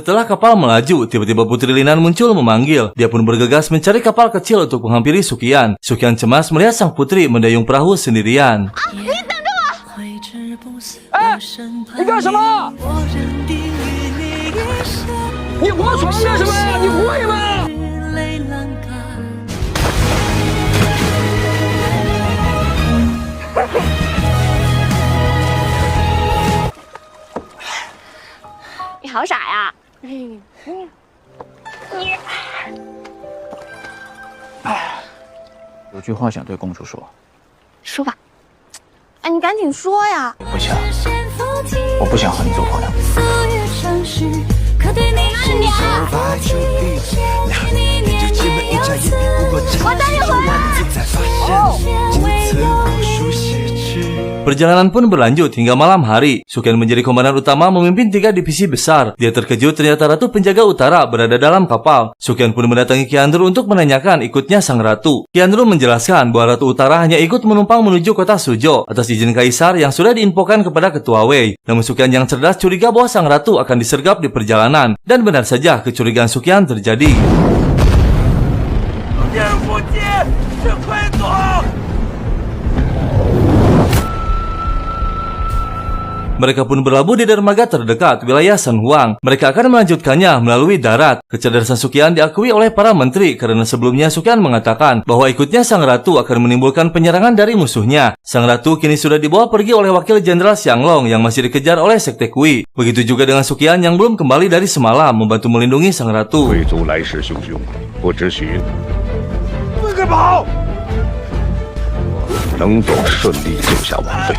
Setelah kapal melaju, tiba-tiba Putri Linan muncul memanggil. Dia pun bergegas mencari kapal kecil untuk menghampiri Sukian. Sukian cemas melihat sang putri mendayung perahu sendirian. 哎，你干什么？你划船干什么呀？你会吗？你好傻呀！有句话想对公主说。说吧。哎，你赶紧说呀！我不想和你做朋友。我带你回来。 Perjalanan pun berlanjut hingga malam hari. Sukian menjadi komandan utama memimpin 3 divisi besar. Dia terkejut ternyata Ratu Penjaga Utara berada dalam kapal. Sukian pun mendatangi Kiandru untuk menanyakan ikutnya sang ratu. Kiandru menjelaskan bahwa Ratu Utara hanya ikut menumpang menuju kota Sujo atas izin kaisar yang sudah diinfokan kepada ketua Wei. Namun Sukian yang cerdas curiga bahwa sang ratu akan disergap di perjalanan. Dan benar saja kecurigaan Sukian terjadi. Mereka pun berlabuh di dermaga terdekat wilayah San Huang. Mereka akan melanjutkannya melalui darat. Kecerdasan Sukian diakui oleh para menteri karena sebelumnya Sukian mengatakan bahwa ikutnya sang ratu akan menimbulkan penyerangan dari musuhnya. Sang ratu kini sudah dibawa pergi oleh wakil jenderal Xianglong yang masih dikejar oleh Sekte Kui. Begitu juga dengan Sukian yang belum kembali dari semalam membantu melindungi sang ratu. 能否顺利救下王妃？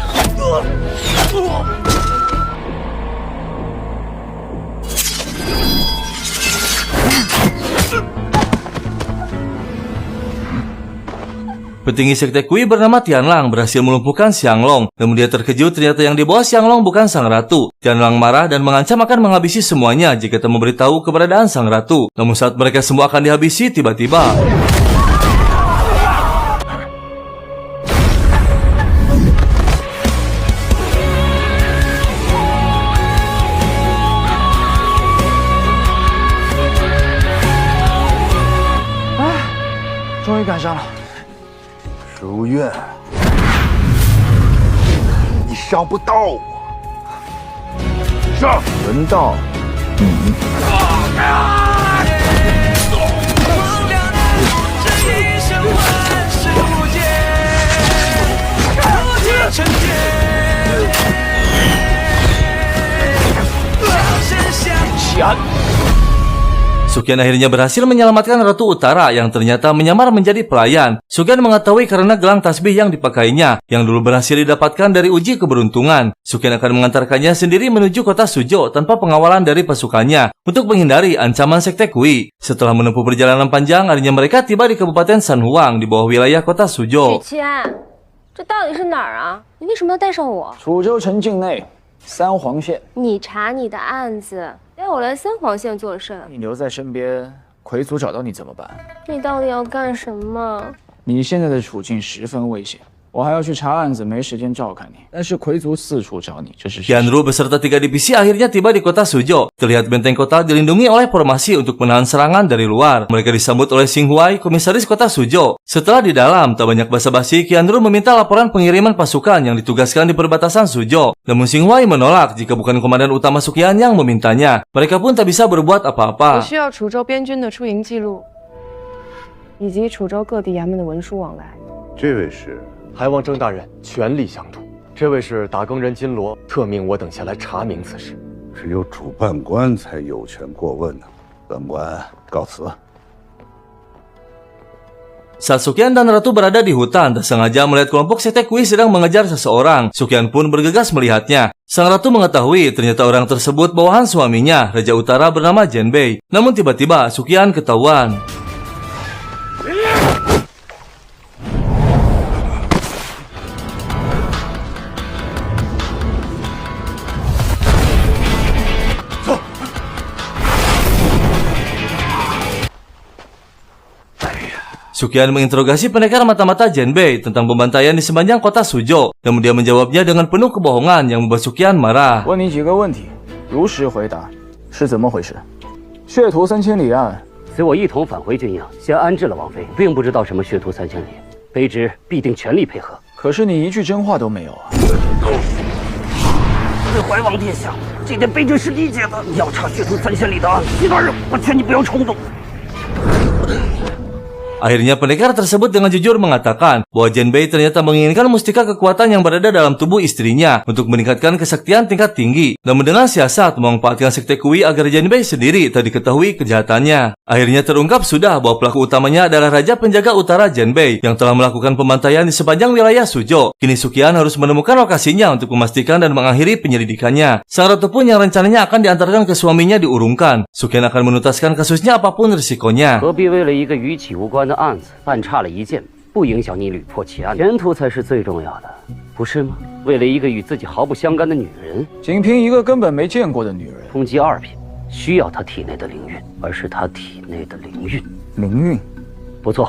Petinggi Sekte Kui bernama Tianlang berhasil melumpuhkan Xianglong. Namun dia terkejut ternyata yang dibawa Xianglong bukan sang ratu. Tianlang marah dan mengancam akan menghabisi semuanya jika tak memberitahu keberadaan sang ratu. Namun saat mereka semua akan dihabisi, tiba-tiba终于赶上了。如愿，你伤不到我。上，轮到你。钱。 Sukian akhirnya berhasil menyelamatkan Ratu Utara yang ternyata menyamar menjadi pelayan. Sukian mengetahui karena gelang tasbih yang dipakainya, yang dulu berhasil didapatkan dari uji keberuntungan. Sukian akan mengantarkannya sendiri menuju kota Sujo tanpa pengawalan dari pasukannya untuk menghindari ancaman Sekte Kui. Setelah menempuh perjalanan panjang, akhirnya mereka tiba di Kabupaten San Huang di bawah wilayah kota Sujo. 许谦，这到底是哪儿啊？你为什么要带上我？楚州城境内三黄县。你查你的案子。 带我来三黄县做甚？你留在身边，魁族找到你怎么办？你到底要干什么？你现在的处境十分危险，我还要去查案子，没时间照看你。但是魁族四处找你，这是事实。 Kianru beserta 3 divisi akhirnya tiba di kota Sujo. Terlihat benteng kota dilindungi oleh formasi untuk menahan serangan dari luar. Mereka disambut oleh Xing Huai, komisaris kota Sujo. Setelah di dalam, tak banyak basa-basi, Kianru meminta laporan pengiriman pasukan yang ditugaskan di perbatasan Sujo. Namun Xing Huai menolak jika bukan komandan utama Sukian yang memintanya. Mereka pun tak bisa berbuat apa-apa. 我需要楚州边军的出营记录，以及楚州各地衙门的文书往来。这位是还望郑大人全力相助。这位是打更人金罗，特命我等前来查明此事。只有主办官才有权过问呢。本官告辞。 Saat Sukian dan Ratu berada di hutan, tak sengaja melihat kelompok Sekte Kui sedang mengejar seseorang. Sukian pun bergegas melihatnya. Sang Ratu mengetahui ternyata orang tersebut bawahan suaminya, Raja Utara bernama Jianbei. Namun tiba-tiba Sukian ketahuan. Sukian menginterogasi pendekar mata-mata Jianbei tentang pembantaian di sepanjang kota Sujo. Namun dia menjawabnya dengan penuh kebohongan yang membuat Sukian marah. 问你几个问题，如实回答，是怎么回事？血屠3000里案，随我一同返回军营，先安置了王妃，并不知道什么血屠3000里，卑职必定全力配合。可是你一句真话都没有啊！四怀王殿下，这点卑职是理解的。要查血屠3000里的案，其他人我劝你不要冲动。 Akhirnya pendekar tersebut dengan jujur mengatakan bahwa Jianbei ternyata menginginkan mustika kekuatan yang berada dalam tubuh istrinya untuk meningkatkan kesaktian tingkat tinggi. Namun dengan siasat memanfaatkan sekte Kui agar Jianbei sendiri tak diketahui kejahatannya. Akhirnya terungkap sudah bahwa pelaku utamanya adalah Raja Penjaga Utara Jianbei yang telah melakukan pembantaian di sepanjang wilayah Suzhou. Kini Suqian harus menemukan lokasinya untuk memastikan dan mengakhiri penyelidikannya. Sang ratu pun yang rencananya akan diantarkan ke suaminya diurungkan. Suqian akan menuntaskan kasusnya apapun risikonya. 何必为了一个与己无关的案子犯差了一件，不影响你屡破奇案？前途才是最重要的，不是吗？为了一个与自己毫不相干的女人，仅凭一个根本没见过的女人，通缉2品，需要她体内的灵韵，而是她体内的灵韵。灵韵，不错。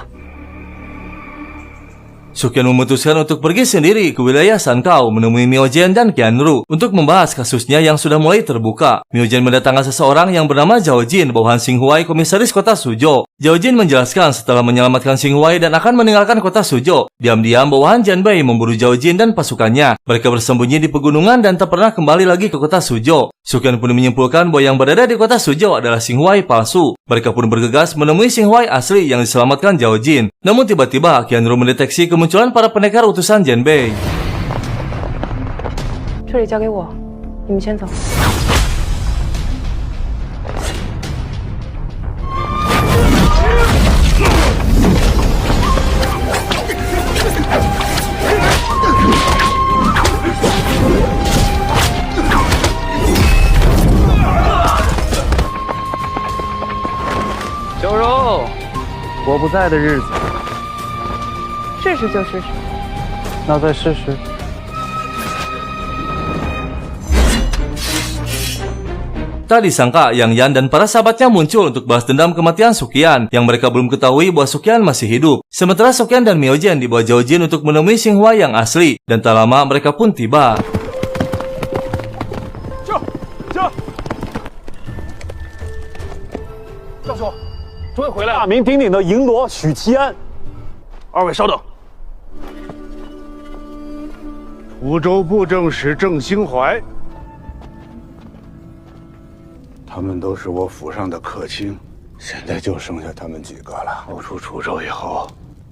Suqian memutuskan untuk pergi sendiri ke wilayah Sankao menemui Miao Jian dan Qianru untuk membahas kasusnya yang sudah mulai terbuka. Miao Jian mendatangkan seseorang yang bernama Zhao Jin, bawahan Xing Huai, komisaris kota Suzhou. Zhao Jin menjelaskan setelah menyelamatkan Xing Huai dan akan meninggalkan kota Suzhou. Diam-diam bawahan Jianbei memburu Zhao Jin dan pasukannya. Mereka bersembunyi di pegunungan dan tak pernah kembali lagi ke kota Suzhou. Suqian pun menyimpulkan bahwa yang berada di kota Suzhou adalah Xing Huai palsu. Mereka pun bergegas menemui Xing Huai asli yang diselamatkan Zhao Jin. Namun tiba-tiba Qianru mendeteksi kemunculan para pendekar utusan Jianbei. 这里交给我，你们先走。 小柔，我不在的日子，试试就试试。那再试试。 Tak disangka Yang Yan dan para sahabatnya muncul untuk balas dendam kematian Suqian yang mereka belum ketahui bahwa Suqian masih hidup. Sementara Suqian dan Miao Jian dibawa Zhao Jin untuk menemui Xing Huai yang asli dan tak lama mereka pun tiba. 教授，终于回来了！大名鼎鼎的银罗许七安，二位稍等。滁州布政使郑兴怀，他们都是我府上的客卿，现在就剩下他们几个了。我出滁州以后，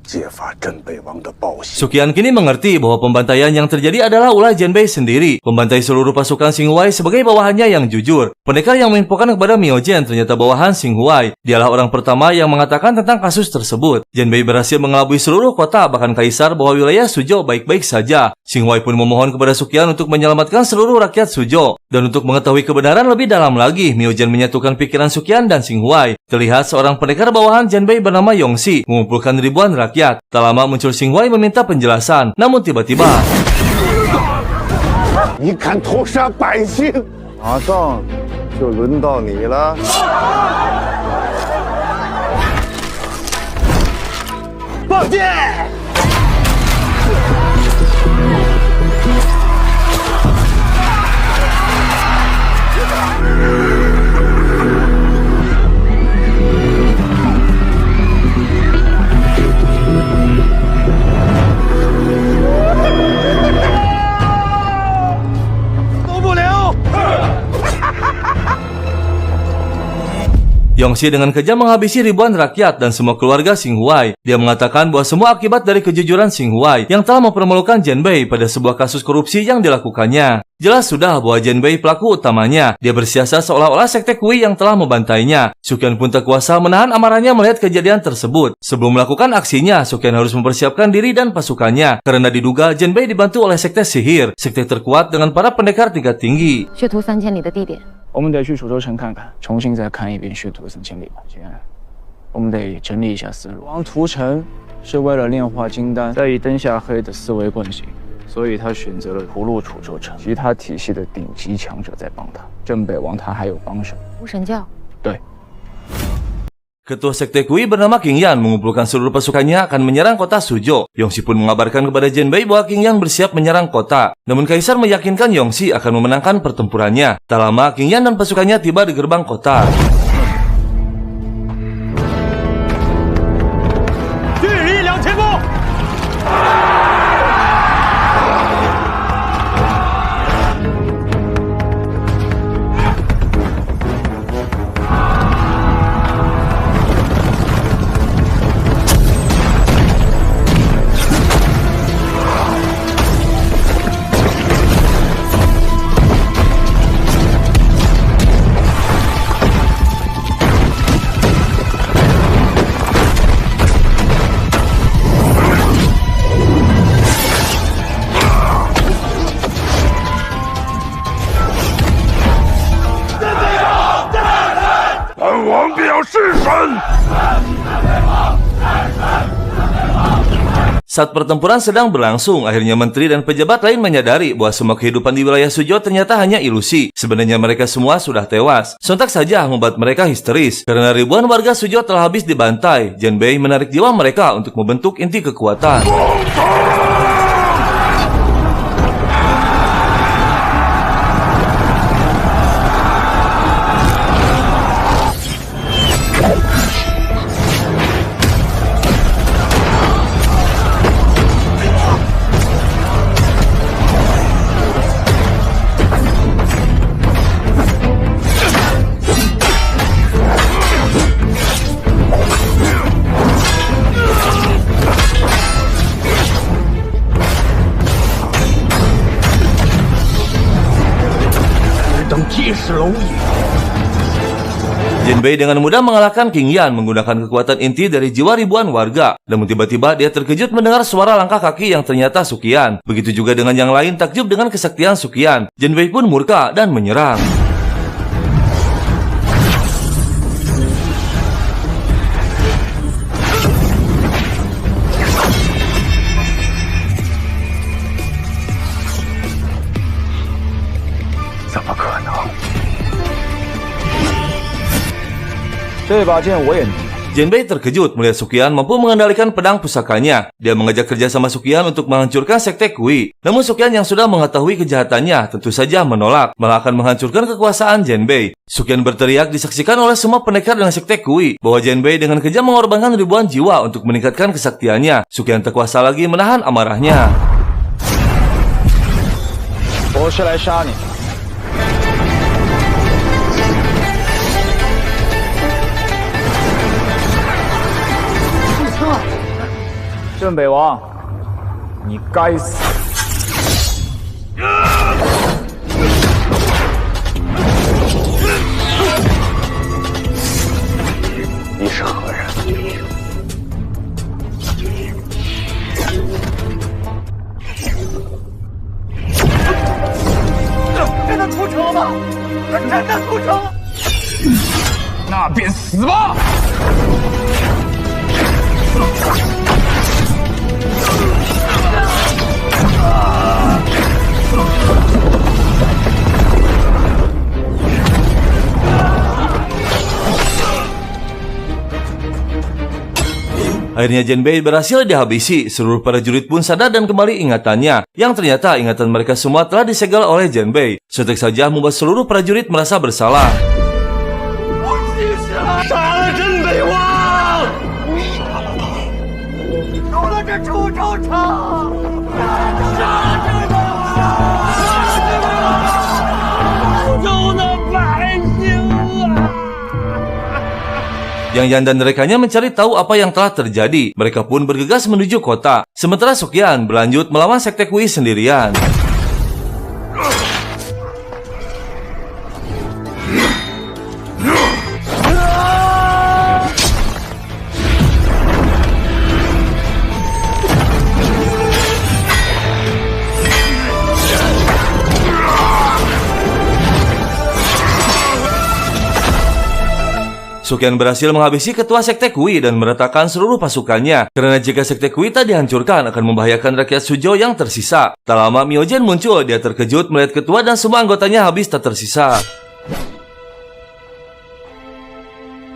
揭发镇北王的暴行。 Suqian kini mengerti bahwa pembantaian yang terjadi adalah ulah Jianbei sendiri, membantai seluruh pasukan Xing Huai sebagai bawahannya yang jujur. Pendekar yang menginfokan kepada Miao Jian ternyata bawahan Xing Huai. Dialah orang pertama yang mengatakan tentang kasus tersebut. Jianbei berhasil mengelabui seluruh kota, bahkan kaisar, bahwa wilayah Suzhou baik-baik saja. Xing Huai pun memohon kepada Suqian untuk menyelamatkan seluruh rakyat Suzhou. Dan untuk mengetahui kebenaran lebih dalam lagi, Miao Jian menyatukan pikiran Suqian dan Xing Huai. Terlihat seorang pendekar bawahan Jianbei bernama Yongxi mengumpulkan ribuan rakyat. Tak lama muncul Xing Huai meminta penjelasan. Namun tiba-tiba, 你敢屠杀百姓，马上就轮到你了。放箭！ Yongxi dengan kejam menghabisi ribuan rakyat dan semua keluarga Xing Huai. Dia mengatakan bahwa semua akibat dari kejujuran Xing Huai yang telah mempermalukan Jianbei pada sebuah kasus korupsi yang dilakukannya. Jelas sudah bahwa Jianbei pelaku utamanya. Dia bersiasat seolah-olah sekte Kui yang telah membantainya. Suqian pun tak kuasa menahan amarahnya melihat kejadian tersebut. Sebelum melakukan aksinya, Suqian harus mempersiapkan diri dan pasukannya karena diduga Jianbei dibantu oleh sekte sihir, sekte terkuat dengan para pendekar tingkat tinggi. 血屠3000里的地点，我们得去滁州城看看，重新再看一遍血屠3000里吧。既然我们得整理一下思路。王屠城是为了炼化金丹，在以灯下黑的思维惯性，所以他选择了屠戮滁州城，其他体系的顶级强者在帮他。镇北王他还有帮手，无神教。对。 Ketua sekte Kui bernama Qing Yan mengumpulkan seluruh pasukannya akan menyerang kota Suzhou. Yongxi pun mengabarkan kepada Jianbei bahwa Qing Yan bersiap menyerang kota. Namun Kaisar meyakinkan Yongxi akan memenangkan pertempurannya. Tak lama Qing Yan dan pasukannya tiba di gerbang kota. 是神。 Saat pertempuran sedang berlangsung, akhirnya menteri dan pejabat lain menyadari bahwa semua kehidupan di wilayah Suzhou ternyata hanya ilusi. Sebenarnya mereka semua sudah tewas. Sontak saja membuat mereka histeris. Karena ribuan warga Suzhou telah habis dibantai, Jianbei menarik jiwa mereka untuk membentuk inti kekuatan. Jianbei dengan mudah mengalahkan King Yan menggunakan kekuatan inti dari jiwa ribuan warga. Namun tiba-tiba dia terkejut mendengar suara langkah kaki yang ternyata Suqian. Begitu juga dengan yang lain takjub dengan kesaktian Suqian. Jianbei pun murka dan menyerang. Jianbei terkejut melihat Suqian mampu mengendalikan pedang pusakanya. Dia mengajak kerja sama Suqian untuk menghancurkan sekte Kui. Namun Suqian yang sudah mengetahui kejahatannya tentu saja menolak, malah akan menghancurkan kekuasaan Jianbei. Suqian berteriak disaksikan oleh semua pendekar dengan sekte Kui bahwa Jianbei dengan kejam mengorbankan ribuan jiwa untuk meningkatkan kesaktiannya. Suqian tak kuasa lagi menahan amarahnya. 我是来杀你。 镇北王，你该死！你是何人？真的屠城吗？真的屠城？那便死吧！ Akhirnya Jianbei berhasil dihabisi. Seluruh prajurit pun sadar dan kembali ingatannya. Yang ternyata ingatan mereka semua telah disegel oleh Jianbei. Sontak saja membuat seluruh prajurit merasa bersalah. 杀了镇北王！杀了他！入了这出州城！杀镇北王！苏州的百姓啊！ Yang Yan dan rekannya mencari tahu apa yang telah terjadi. Mereka pun bergegas menuju kota. Sementara Suqian berlanjut melawan sekte Kui sendirian. Suqian berhasil menghabisi ketua sekte Kui dan meratakan seluruh pasukannya. Karena jika sekte Kui tak dihancurkan akan membahayakan rakyat Suzhou yang tersisa. Tak lama Miao Jian muncul, dia terkejut melihat ketua dan semua anggotanya habis tak tersisa.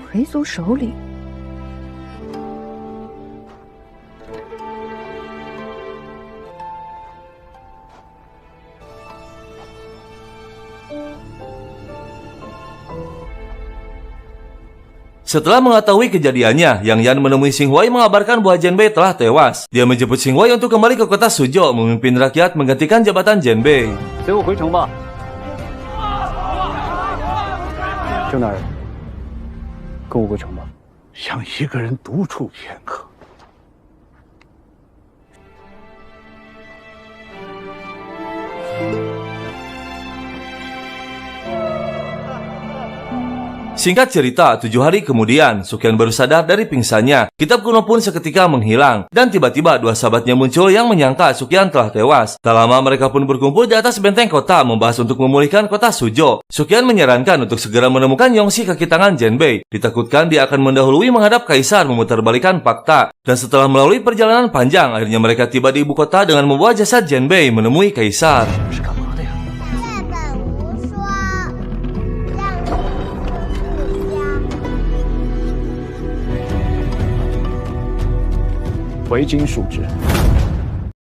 回族首领， Setelah mengetahui kejadiannya, Yang Yan menemui Xing Huai mengabarkan bahwa Jianbei telah tewas. Dia menjemput Xing Huai untuk kembali ke kota Suzhou memimpin rakyat menggantikan jabatan Jianbei. 随我回城吧。郑大人，跟我回城吧。想一个人独处片刻。Singkat cerita, 7 hari kemudian, Sukyan baru sadar dari pingsannya. Kitab kuno pun seketika menghilang. Dan tiba-tiba 2 sahabatnya muncul yang menyangka Sukyan telah tewas. Tak lama mereka pun berkumpul di atas benteng kota membahas untuk memulihkan kota Suzhou. Sukyan menyarankan untuk segera menemukan Yongxi kaki tangan Jianbei. Ditakutkan dia akan mendahului menghadap kaisar memutarbalikan fakta. Dan setelah melalui perjalanan panjang, akhirnya mereka tiba di ibu kota dengan membawa jasad Jianbei menemui kaisar.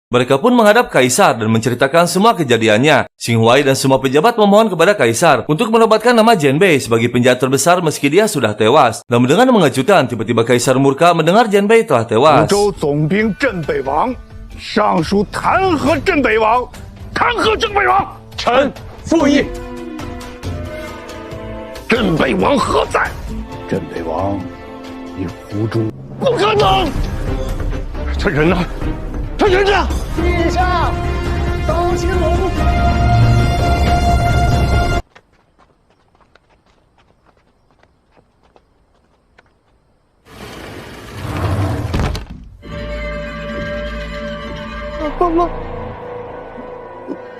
Mereka pun menghadap kaisar dan menceritakan semua kejadiannya. Xing Huai dan semua pejabat memohon kepada kaisar untuk menobatkan nama Jianbei sebagai penjahat terbesar meski dia sudah tewas. Namun dengan mengejutkan, tiba-tiba kaisar murka mendengar Jianbei telah tewas. 州总兵镇北王上书弹劾镇北王，弹劾镇北王。臣复议。镇北王何在？镇北王已伏诛。不可能！他人呢？他人呢？陛下，当心龙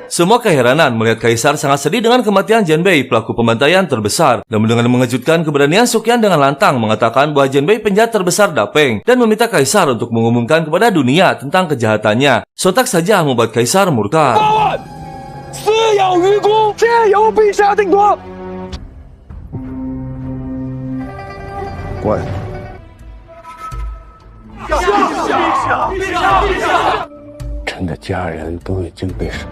！Semua keheranan melihat kaisar sangat sedih dengan kematian Jianbei, pelaku pembantaian terbesar. Namun dengan mengejutkan, keberanian Sukyan dengan lantang mengatakan bahwa Jianbei penjahat terbesar Dapeng dan meminta kaisar untuk mengumumkan kepada dunia tentang kejahatannya. Sontak saja membuat kaisar murka. 私有余辜，皆由陛下定夺。滚！朕的家人都已经被杀。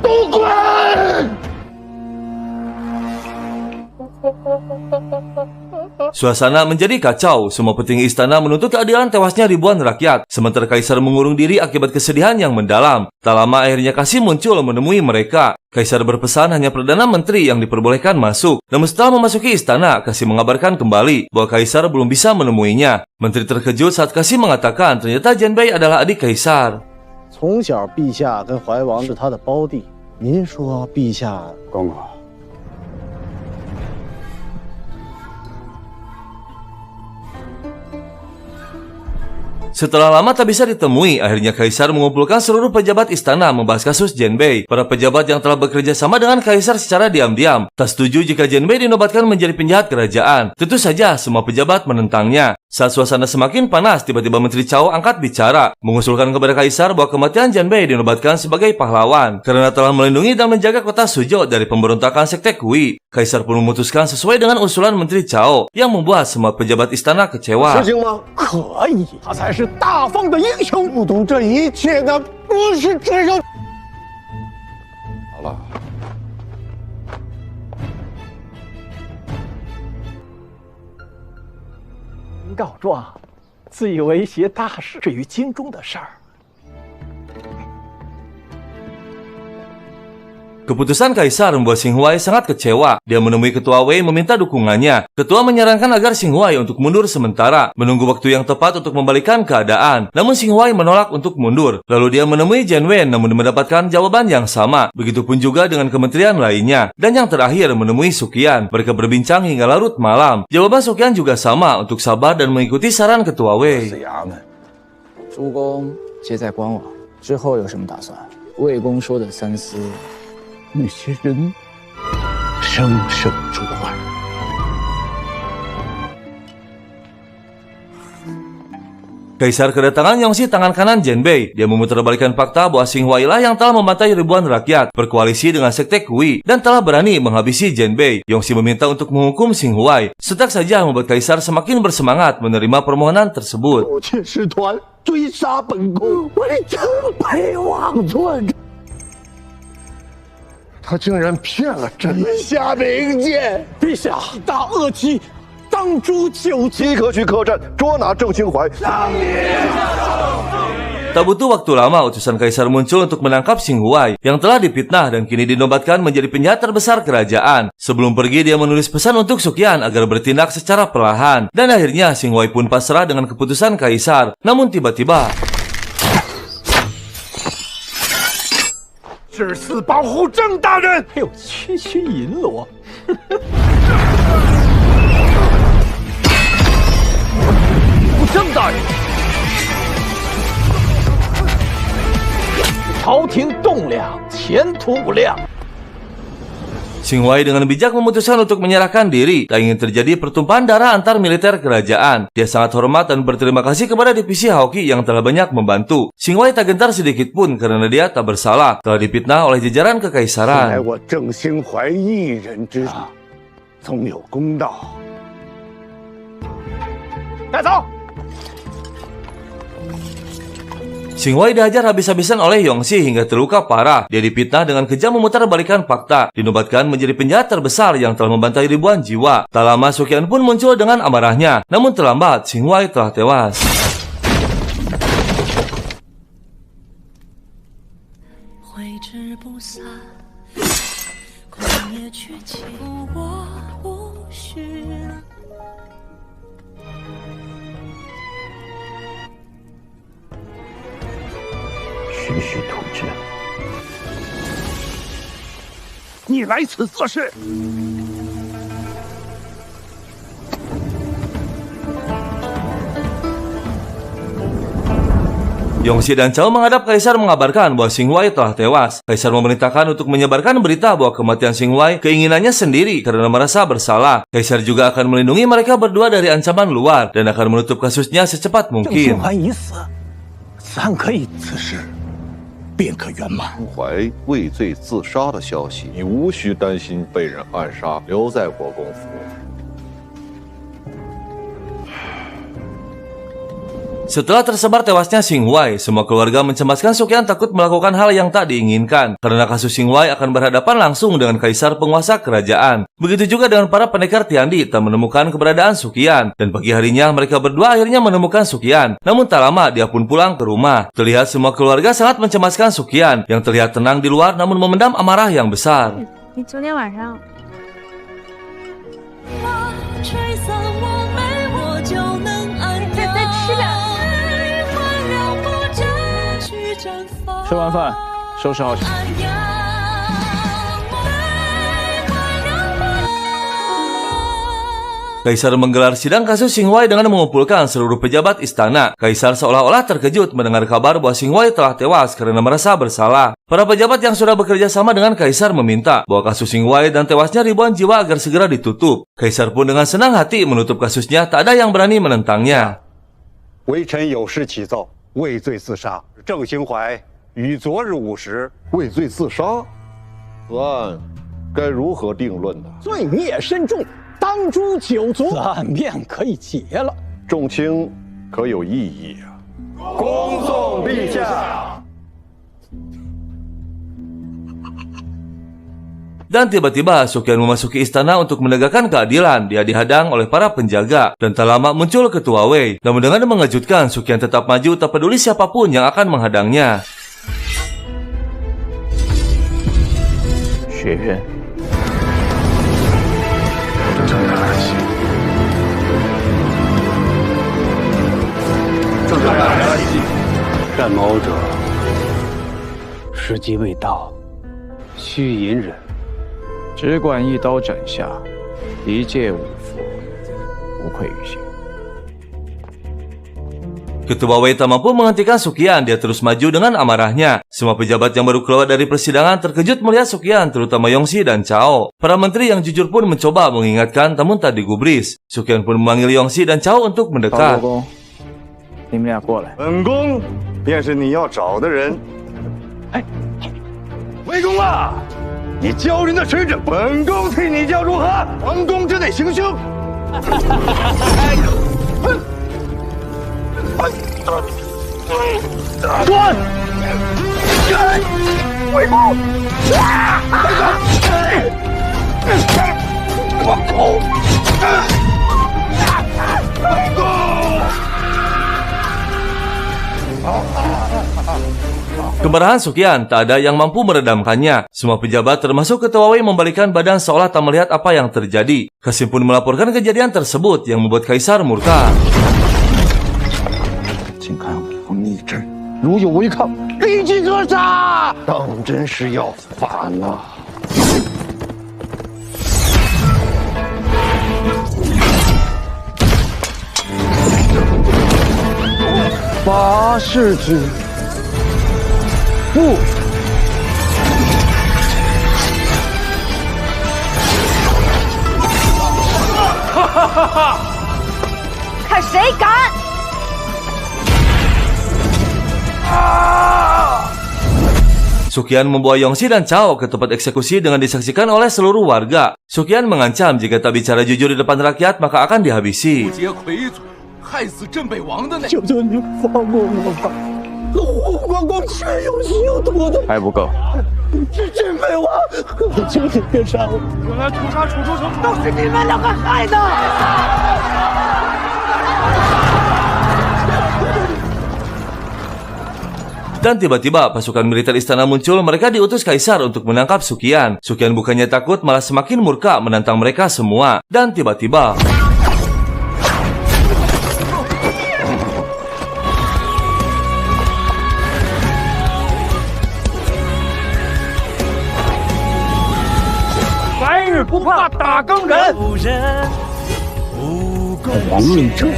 都滚！ Suasana menjadi kacau. Semua petinggi istana menuntut keadilan tewasnya ribuan rakyat. Sementara kaisar mengurung diri akibat kesedihan yang mendalam. Tak lama akhirnya Kasim muncul menemui mereka. Kaisar berpesan hanya Perdana Menteri yang diperbolehkan masuk. Namun setelah memasuki istana, Kasim mengabarkan kembali bahwa kaisar belum bisa menemuinya. Menteri terkejut saat Kasim mengatakan ternyata Jianbei adalah adik kaisar. 从小陛下跟怀王是他的胞弟，您说陛下公公， Setelah lama tak bisa ditemui, akhirnya kaisar mengumpulkan seluruh pejabat istana membahas kasus Jianbei. Para pejabat yang telah bekerja sama dengan kaisar secara diam-diam tak setuju jika Jianbei dinobatkan menjadi penjahat kerajaan. Tentu saja semua pejabat menentangnya. Saat suasana semakin panas, tiba-tiba Menteri Cao angkat bicara, mengusulkan kepada kaisar bahwa kematian Jianbei dinobatkan sebagai pahlawan karena telah melindungi dan menjaga kota Suzhou dari pemberontakan sekte Kui. Kaisar pun memutuskan sesuai dengan usulan Menteri Cao yang membuat semua pejabat istana kecewa. 事情吗？可以，他才是大方的英雄。目睹这一切的不是只有。好了，告状，自以为挟大事。至于京中的事儿， Keputusan kaisar membuat Xing Huai sangat kecewa. Dia menemui ketua Wei meminta dukungannya. Ketua menyarankan agar Xing Huai untuk mundur sementara, menunggu waktu yang tepat untuk membalikkan keadaan. Namun Xing Huai menolak untuk mundur. Lalu dia menemui Jian Wen namun mendapatkan jawaban yang sama. Begitupun juga dengan kementerian lainnya. Dan yang terakhir menemui Sukyan. Mereka berbincang hingga larut malam. Jawaban Sukyan juga sama, untuk sabar dan mengikuti saran ketua Wei. 诸公皆在观望，之后有什么打算？魏公说的三思。 那些人生生诛害。 Kaisar kedatangan Yongxi tangan kanan Jianbei. Dia memutarbalikkan fakta bahwa Xing Huai lah yang telah membantai ribuan rakyat, berkoalisi dengan sekte Kui, dan telah berani menghabisi Jianbei. Yongxi meminta untuk menghukum Xing Huai. Sontak saja membuat kaisar semakin bersemangat menerima permohonan tersebut. 窃使团追杀本宫，为朕陪王尊。 他竟然骗了朕！陛下明鉴，陛下大恶极，当诛九族。即刻去客栈捉拿郑兴怀。 Tak butuh waktu lama, utusan kaisar muncul untuk menangkap Xing Huai yang telah dipitnah dan kini dinobatkan menjadi penjahat terbesar kerajaan. Sebelum pergi, dia menulis pesan untuk Sukyan agar bertindak secara perlahan. Dan akhirnya Xing Huai pun pasrah dengan keputusan kaisar. Namun tiba-tiba 誓死保护郑大人，还有区区银罗。廷栋梁，前途无量。 Xing Wei dengan bijak memutuskan untuk menyerahkan diri. Tak ingin terjadi pertumpahan darah antar militer kerajaan. Dia sangat hormat dan berterima kasih kepada divisi Haoqi yang telah banyak membantu. Xing Wei tak gentar sedikit pun karena dia tak bersalah. Telah dipitnah oleh jajaran kekaisaran. Xing Wei dihajar habis-habisan oleh Yongxi hingga terluka parah. Dia dipitnah dengan kejam memutarbalikan fakta. Dinobatkan menjadi penjahat terbesar yang telah membantai ribuan jiwa. Tak lama Su Qian pun muncul dengan amarahnya. Namun terlambat, Xing Wei telah tewas. Yongxi dan Cao menghadap Kaisar mengabarkan bahwa Xing Wei telah tewas. Kaisar memerintahkan untuk menyebarkan berita bahwa kematian Xing Wei keinginannya sendiri karena merasa bersalah. Kaisar juga akan melindungi mereka berdua dari ancaman luar dan akan menutup kasusnya secepat mungkin. 便可圆满。怀畏罪自杀的消息，你无需担心被人暗杀，留在国公府。 Setelah tersebar tewasnya Xing Wei, semua keluarga mencemaskan Su Qian takut melakukan hal yang tak diinginkan karena kasus Xing Wei akan berhadapan langsung dengan kaisar penguasa kerajaan. Begitu juga dengan para pendekar Tiandi tak menemukan keberadaan Su Qian, dan pagi harinya mereka berdua akhirnya menemukan Su Qian. Namun tak lama dia pun pulang ke rumah. Terlihat semua keluarga sangat mencemaskan Su Qian yang terlihat tenang di luar namun memendam amarah yang besar. 你昨天晚上。 吃完饭，收拾好。Kaisar menggelar sidang kasus Xing Wei dengan mengumpulkan seluruh pejabat istana. Kaisar seolah-olah terkejut mendengar kabar bahwa Xing Wei telah tewas karena merasa bersalah. Para pejabat yang sudah bekerja sama dengan Kaisar meminta bahwa kasus Xing Wei dan tewasnya ribuan jiwa agar segera ditutup. Kaisar pun dengan senang hati menutup kasusnya, tak ada yang berani menentangnya. 微臣有失启奏，畏罪自杀，郑兴怀于昨日午时畏罪自杀，此案该如何定论呢？罪孽深重，当诛九族，此案便可以结了。众卿可有异议啊？恭送陛下。 Dan tiba-tiba Su Qian memasuki istana untuk menegakkan keadilan. Dia dihadang oleh para penjaga dan tak lama muncul ketua Wei. Namun dengan mengejutkan, Su Qian tetap maju tak peduli siapapun yang akan menghadangnya. 学院，正在儿戏，正在儿戏，战谋者，时机未到，需隐忍。 只管一刀斩下，一介武夫，无愧于心。 Ketua Wei tak mampu menghentikan Su Qian, dia terus maju dengan amarahnya. Semua pejabat yang baru keluar dari persidangan terkejut melihat Su Qian, terutama Yongxi dan Cao. Para menteri yang jujur pun mencoba mengingatkan, namun tak digubris. Su Qian pun memanggil Yongxi dan Cao untuk mendekat. 你们俩过来。本宫便是你要找的人。哎，魏公啊，你教人的水准，本宫替你教如何？皇宫之内行凶。转！魏公，王后，魏公。 Kemarahan Su Qian tak ada yang mampu meredamkannya. Semua pejabat termasuk ketua Wei membalikkan badan seolah tak melihat apa yang terjadi. Kasim pun melaporkan kejadian tersebut yang membuat Kaisar murka. 请看我逆朕，如有违抗，立即格杀！当真是要反了！法世之不看谁敢！ Sukian membawa Yongxi dan Cao ke tempat eksekusi dengan disaksikan oleh seluruh warga. Sukian mengancam jika tak bicara jujur di depan rakyat maka akan dihabisi. 害死镇北王的那……求求你放过我吧！护国公缺永熙有多的还不够。是镇北王，我求你别杀我！原来屠杀楚州城都是你们两个害的！ Dan tiba-tiba pasukan militer istana muncul, mereka diutus kaisar untuk menangkap Sukian. Sukian bukannya takut, malah semakin murka menantang mereka semua. Dan tiba-tiba...不怕打更人，亡命者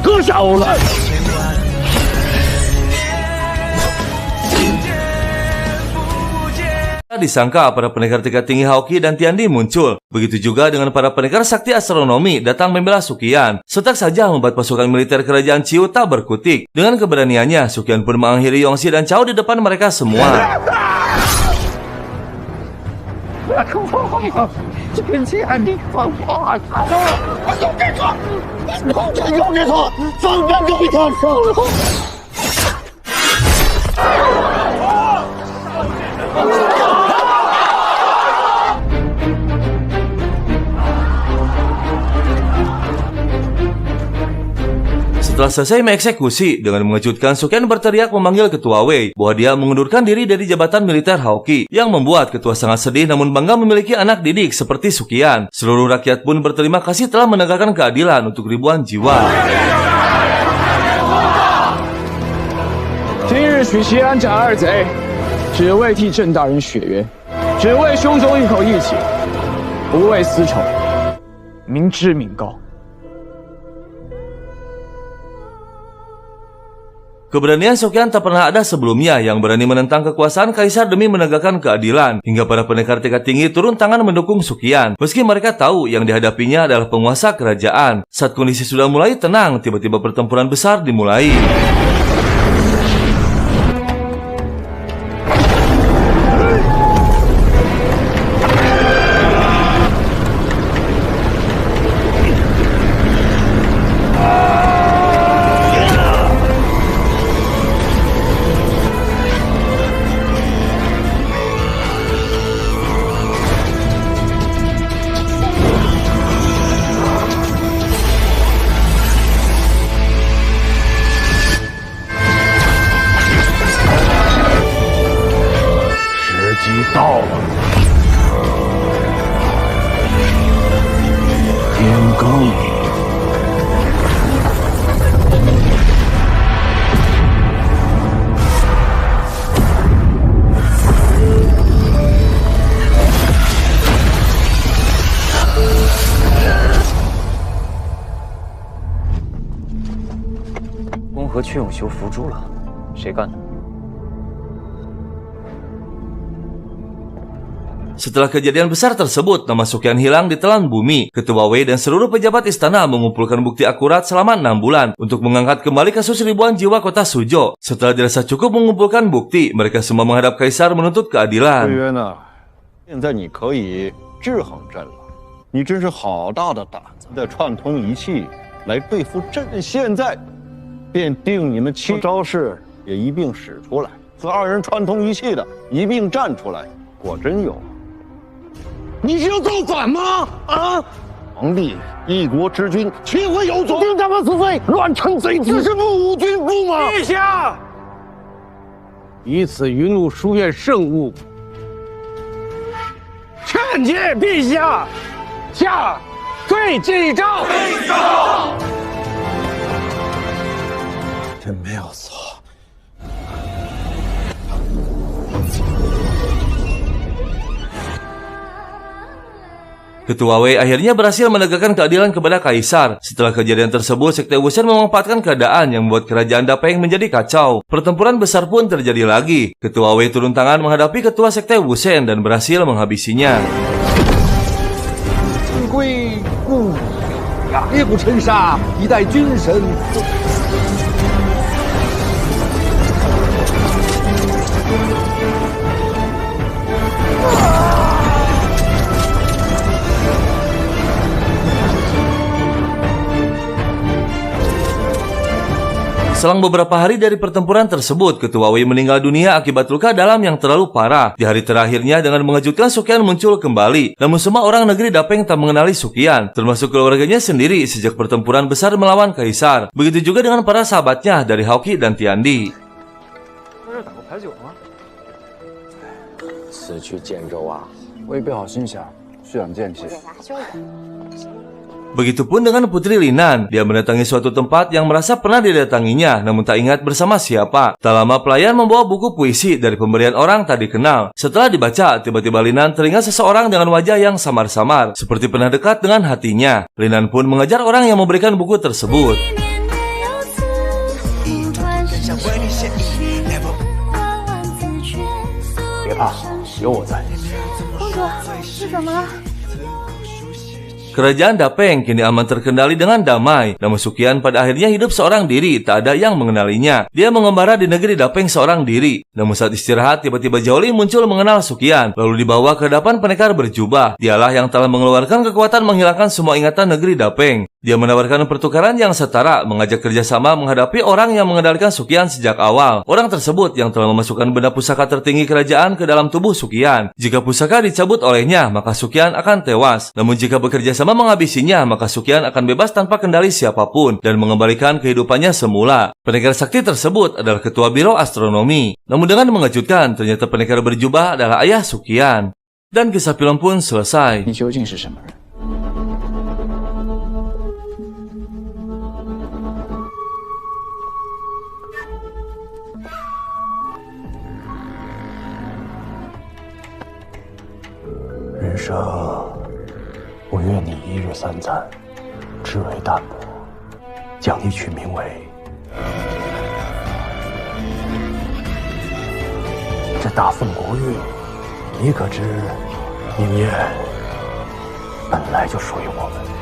割手了。 Disangka para pendekar tingkat tinggi Hauqi dan Tiandi muncul. Begitu juga dengan para pendekar sakti astronomi datang membela Sukian. Setak saja membuat pasukan militer kerajaan Qiu tak berkutik. Dengan keberaniannya, Sukian pun mengakhiri Yongxi dan Cao di depan mereka semua. 这个钱你放我有这错，放这个给他上了。 Setelah selesai mengeksekusi, dengan mengejutkan Sukian berteriak memanggil Ketua Wei bahwa dia mengundurkan diri dari jabatan militer Hauqi, yang membuat Ketua sangat sedih namun bangga memiliki anak didik seperti Sukian. Seluruh rakyat pun berterima kasih telah menegakkan keadilan untuk ribuan jiwa. 今日许西安斩二贼，只为替郑大人雪冤，只为胸中一口义气，不为私仇，民脂民膏。 Keberanian Sukian tak pernah ada sebelumnya yang berani menentang kekuasaan kaisar demi menegakkan keadilan. Hingga para pendekar tingkat tinggi turun tangan mendukung Sukian. Meski mereka tahu yang dihadapinya adalah penguasa kerajaan. Saat kondisi sudah mulai tenang, tiba-tiba pertempuran besar dimulai.公和阙永修伏诛了，谁干的？ Setelah kejadian besar tersebut, nama Sukian hilang ditelan bumi. Ketua Wei dan seluruh pejabat istana mengumpulkan bukti akurat selama 6 bulan untuk mengangkat kembali kasus ribuan jiwa kota Suzhou. Setelah dirasa cukup mengumpulkan bukti, mereka semua menghadap kaisar menuntut keadilan. 魏渊呐，现在你可以制衡朕了，你真是好大的胆子，再串通一气来对付朕。现在便定你们7招式也一并使出来，和2人串通一气的一并站出来，果真有。 你是要造反吗？啊！皇帝一国之君，岂会有错？定他们死罪，乱臣贼子，这是不无君不吗？陛下，以此云雾书院圣物，劝诫陛下下罪祭诏。朕没有错。 Ketua Wei akhirnya berhasil menegakkan keadilan kepada kaisar. Setelah kejadian tersebut, Sekte Wusen memanfaatkan keadaan yang membuat kerajaan Dapeng menjadi kacau. Pertempuran besar pun terjadi lagi. Ketua Wei turun tangan menghadapi ketua Sekte Wusen dan berhasil menghabisinya. 呀，烈骨沉沙，一代军神。Selang beberapa hari dari pertempuran tersebut, Ketua Wei meninggal dunia akibat luka dalam yang terlalu parah. Di hari terakhirnya dengan mengejutkan Sukyan muncul kembali. Namun semua orang negeri Dapeng tak mengenali Sukyan, termasuk keluarganya sendiri sejak pertempuran besar melawan Kaisar. Begitu juga dengan para sahabatnya dari Haoki dan Tiandi. 此去建州啊，未必好心想，虚长见气。 Begitupun dengan Putri Linan, dia mendatangi suatu tempat yang merasa pernah didatanginya, namun tak ingat bersama siapa. Tak lama pelayan membawa buku puisi dari pemberian orang tak dikenal. Setelah dibaca, tiba-tiba Linan teringat seseorang dengan wajah yang samar-samar, seperti pernah dekat dengan hatinya. Linan pun mengejar orang yang memberikan buku tersebut. 别怕，有我在。公主，是怎么了？ Kerajaan Dapeng kini aman terkendali dengan damai. Namun Sukyan pada akhirnya hidup seorang diri, tak ada yang mengenalinya. Dia mengembara di negeri Dapeng seorang diri. Namun saat istirahat, tiba-tiba Jiaoli muncul mengenal Sukyan, lalu dibawa ke hadapan pendekar berjubah. Dialah yang telah mengeluarkan kekuatan menghilangkan semua ingatan negeri Dapeng. Dia menawarkan pertukaran yang setara, mengajak kerjasama menghadapi orang yang mengendalikan Sukyan sejak awal. Orang tersebut yang telah memasukkan benda pusaka tertinggi kerajaan ke dalam tubuh Sukyan. Jika pusaka dicabut olehnya, maka Sukyan akan tewas. Namun jika bekerja sama menghabisinya, maka Sukyan akan bebas tanpa kendali siapapun dan mengembalikan kehidupannya semula. Pendekar sakti tersebut adalah ketua biro astronomi. Namun dengan mengejutkan, ternyata pendekar berjubah adalah ayah Sukyan. Dan kisah film pun selesai. 你究竟是什么人？ 人生，我愿你一日三餐，吃为淡泊，将你取名为。这大宋国运，你可知，明夜本来就属于我们。